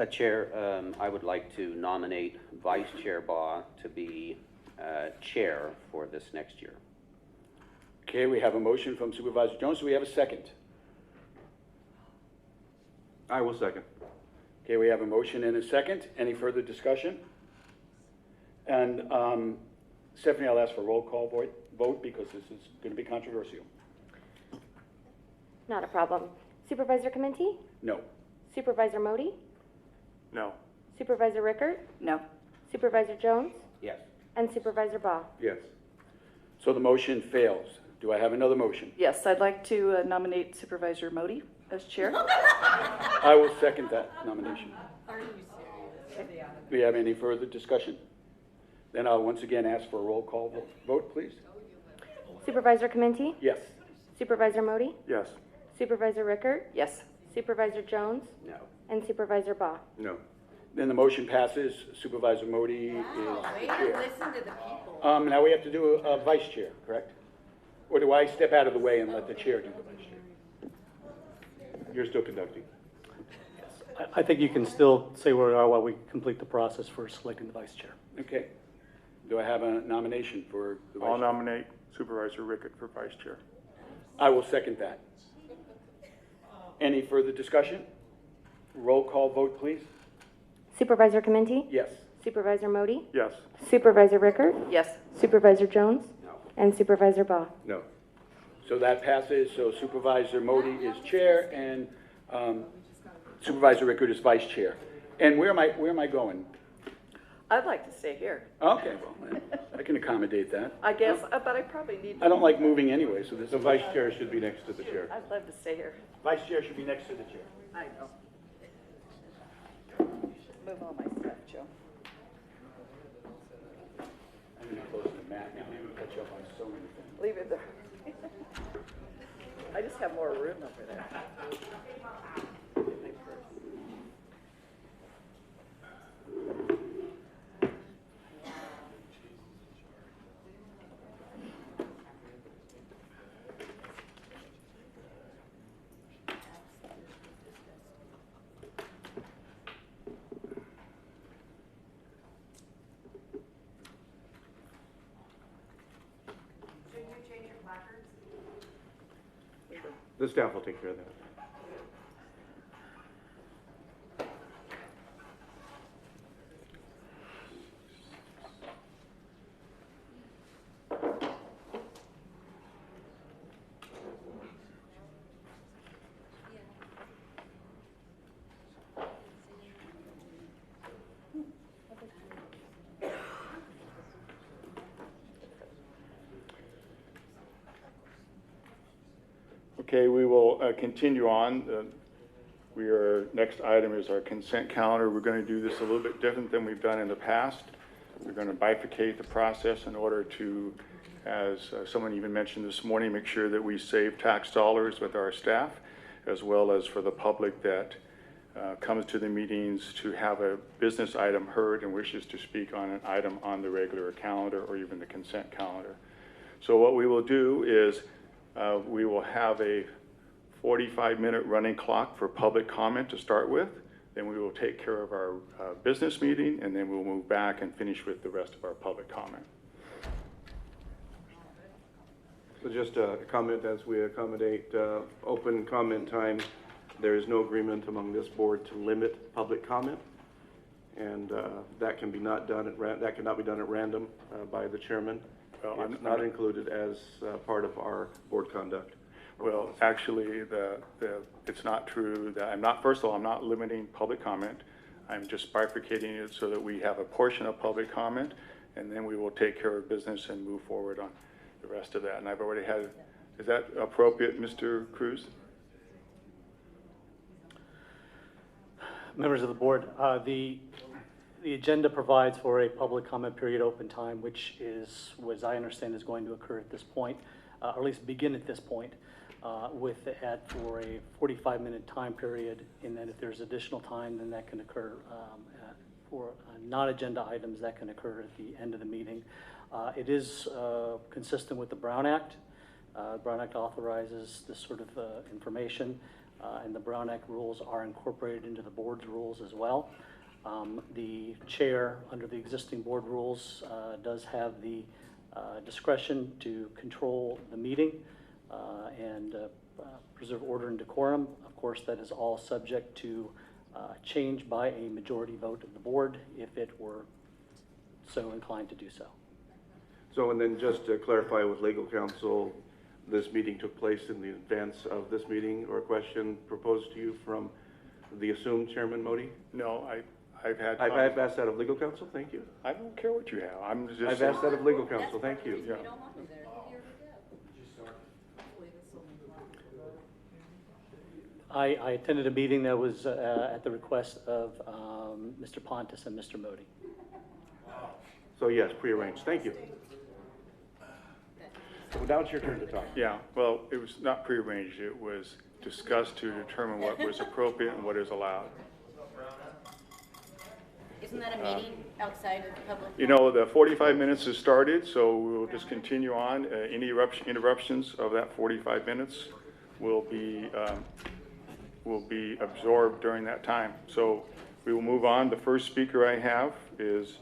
Chair, I would like to nominate Vice Chair Baugh to be chair for this next year. Okay, we have a motion from Supervisor Jones. Do we have a second? I will second. Okay, we have a motion and a second. Any further discussion? And Stephanie, I'll ask for a roll call vote because this is going to be controversial. Not a problem. Supervisor Clementi? No. Supervisor Moty? No. Supervisor Rickert? No. Supervisor Jones? Yes. And Supervisor Baugh? Yes. So the motion fails. Do I have another motion? Yes, I'd like to nominate Supervisor Moty as chair. I will second that nomination. Are you serious? Do we have any further discussion? Then I'll once again ask for a roll call vote, please. Supervisor Clementi? Yes. Supervisor Moty? Yes. Supervisor Rickert? Yes. Supervisor Jones? No. And Supervisor Baugh? No. Then the motion passes. Supervisor Moty Wow, is way the to chair. listen to the people. Now we have to do a vice chair, correct? Or do I step out of the way and let the chair do the vice chair? You're still conducting. I think you can still say where we are while we complete the process for selecting the vice chair. Okay. Do I have a nomination for the vice I'll chair? nominate Supervisor Rickert for vice chair. I will second that. Any further discussion? Roll call vote, please. Supervisor Clementi? Yes. Supervisor Moty? Yes. Supervisor Rickert? Yes. Supervisor Jones? No. And Supervisor Baugh? No. So that passes. So Supervisor Moty is chair and Supervisor Rickert is vice chair. And where am I going? I'd like to stay here. Okay, well, I can accommodate that. I guess, but I probably need. I don't like moving anyway, so this The vice chair should be next to the chair. I'd love to stay here. vice chair should be next to the chair. I know. Move all my stuff, Joe. I'm gonna close the map now. I'm gonna catch up on so many things. Leave it there. I just have more room over there. Shouldn't you change your placards? The staff will take care of that. Okay, we will continue on. Next item is our consent calendar. We're going to do this a little bit different than we've done in the past. We're going to bifurcate the process in order to, as someone even mentioned this morning, make sure that we save tax dollars with our staff, as well as for the public that comes to the meetings to have a business item heard and wishes to speak on an item on the regular calendar or even the consent calendar. So what we will do is we will have a 45-minute running clock for public comment to start with. Then we will take care of our business meeting, and then we'll move back and finish with the rest of our public comment. So just a comment as we accommodate open comment time. There is no agreement among this board to limit public comment, and that can be not done at that cannot be done at random by the chairman. Well, It's not included as part of our board conduct. Well, actually, it's not true that first of all, I'm not limiting public comment. I'm just bifurcating it so that we have a portion of public comment, and then we will take care of business and move forward on the rest of that. And I've already had, is that appropriate, Mr. Cruz? Members of the board, the agenda provides for a public comment period open time, which is, as I understand, is going to occur at this point, or at least begin at this point, for a 45-minute time period, and then if there's additional time, then that can occur for non-agenda items that can occur at the end of the meeting. It is consistent with the Brown Act. Brown Act authorizes this sort of information. and the Brown Act rules are incorporated into the board's rules as well. The chair, under the existing board rules, does have the discretion to control the meeting and preserve order and decorum. Of course, that is all subject to change by a majority vote of the board if it were so inclined to do so. So, and then just to clarify with legal counsel, this meeting took place in the advance of this meeting, or a question proposed to you from the assumed Chairman Moty? No, I've had. I've asked that of legal counsel, thank you. I don't care what you have. I'm just. I've asked that of legal counsel, thank you. Yeah. We don't want you there. We already did. Hopefully this will move on. I attended a meeting that was at the request of Mr. Pontus and Mr. Moty. So yes, prearranged, thank you. So now it's your turn to talk. Yeah, well, it was not prearranged. It was discussed to determine what was appropriate and what is allowed. Isn't that a meeting outside of the public? You know, the 45 minutes has started, so we'll just continue on. Any interruptions of that 45 minutes will be absorbed during that time. So we will move on. The first speaker I have is